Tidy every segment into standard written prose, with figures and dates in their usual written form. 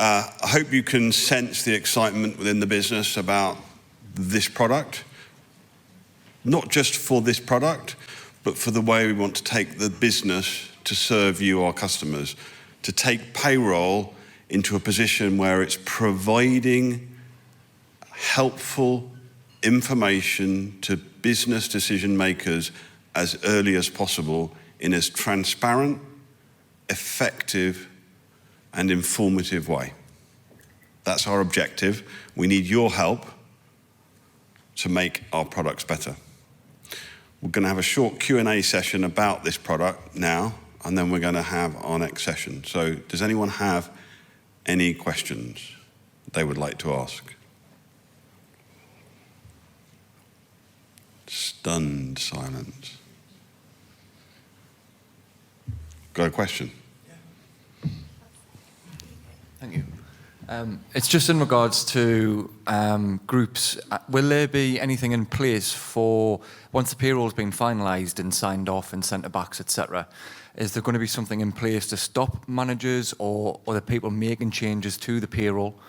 I hope you can sense the excitement within the business about this product, not just for this product, but for the way we want to take the business to serve you, our customers, to take payroll into a position where it's providing helpful information to business decision makers as early as possible in as transparent, effective, and informative way. That's our objective. We need your help to make our products better. We're going to have a short Q&A session about this product now, and then we're going to have our next session. So does anyone have any questions they would like to ask? Stunned silence. Got a question? Thank you. It's just in regards to groups. Will there be anything in place for, once the payroll's been finalised and signed off and sent to backs, etc., is there going to be something in place to stop managers or the people making changes to the payroll,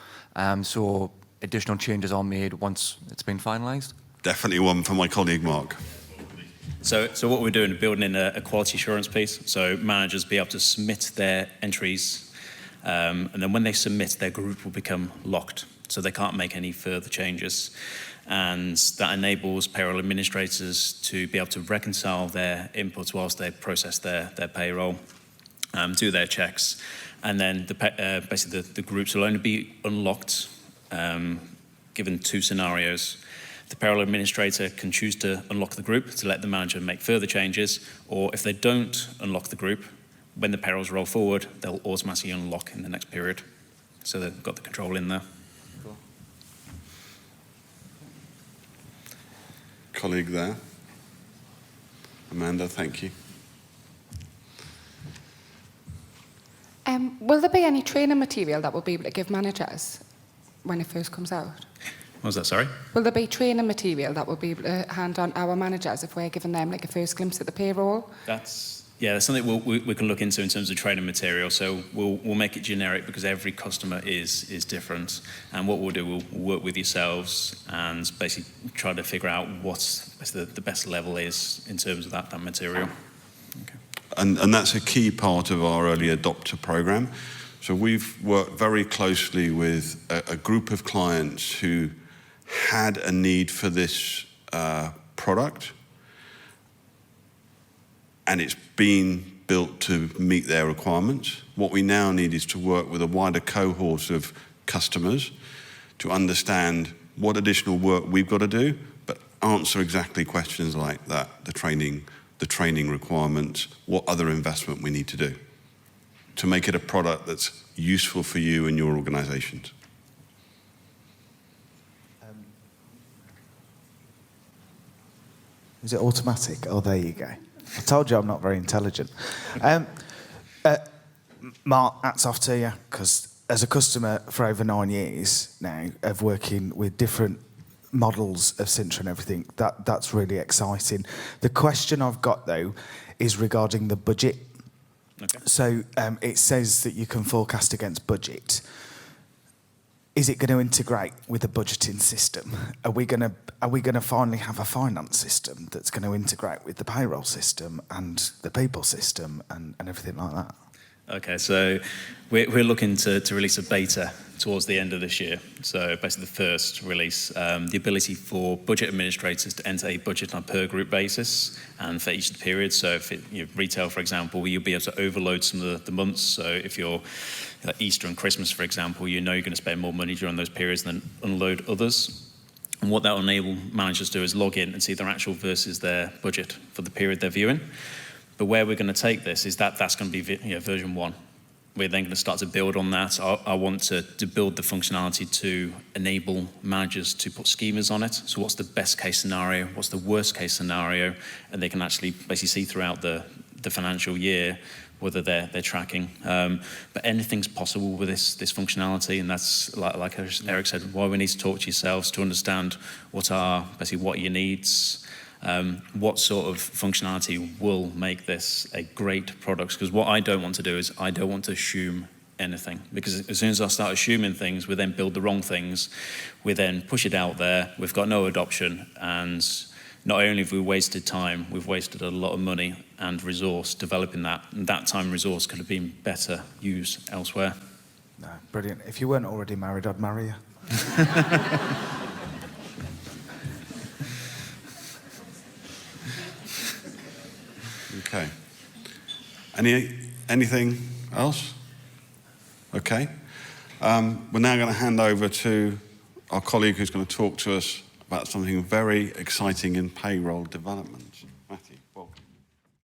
so additional changes are made once it's been finalised? Definitely one for my colleague Mark. So what we're doing is building in a quality assurance piece, so managers be able to submit their entries, and then when they submit, their group will become locked, so they can't make any further changes. And that enables payroll administrators to be able to reconcile their inputs whilst they process their payroll, do their checks, and then basically the groups will only be unlocked given two scenarios. The payroll administrator can choose to unlock the group to let the manager make further changes, or if they don't unlock the group, when the payrolls roll forward, they'll automatically unlock in the next period. So they've got the control in there. Cool. Colleague there. Amanda, thank you. Will there be any training material that we'll be able to give managers when it first comes out? What was that, sorry? Will there be training material that we'll be able to hand on our managers if we're giving them like a first glimpse at the payroll? That's something we can look into in terms of training material. So we'll make it generic because every customer is different. And what we'll do, we'll work with yourselves and basically try to figure out what the best level is in terms of that material. Okay. And that's a key part of our early adopter program. So we've worked very closely with a group of clients who had a need for this product, and it's been built to meet their requirements. What we now need is to work with a wider cohort of customers to understand what additional work we've got to do, but answer exactly questions like that, the training requirements, what other investment we need to do to make it a product that's useful for you and your organisations. Is it automatic? Oh, there you go. I told you I'm not very intelligent. Mark, hats off to you, because as a customer for over 9 years now of working with different models of Cintra and everything, that's really exciting. The question I've got, though, is regarding the budget. Okay. So it says that you can forecast against budget. Is it going to integrate with a budgeting system? Are we going to finally have a finance system that's going to integrate with the payroll system and the people system and everything like that? Okay, so we're looking to release a beta towards the end of this year. So basically the first release, the ability for budget administrators to enter a budget on a per group basis and for each of the periods. So if retail, for example, you'll be able to overload some of the months. So if you're like Easter and Christmas, for example, you know you're going to spend more money during those periods and then unload others. And what that will enable managers to do is log in and see their actual versus their budget for the period they're viewing. But where we're going to take this is that's going to be version 1. We're then going to start to build on that. I want to build the functionality to enable managers to put schemas on it. So what's the best case scenario? What's the worst case scenario? And they can actually basically see throughout the financial year whether they're tracking. But anything's possible with this functionality, and that's, like Eric said, why we need to talk to yourselves to understand what are your needs, what sort of functionality will make this a great product. Because what I don't want to do is I don't want to assume anything. Because as soon as I start assuming things, we then build the wrong things, we then push it out there, we've got no adoption, and not only have we wasted time, we've wasted a lot of money and resource developing that, and that time and resource could have been better used elsewhere. No, brilliant. If you weren't already married, I'd marry you. Okay. Anything else? Okay. We're now going to hand over to our colleague who's going to talk to us about something very exciting in payroll development.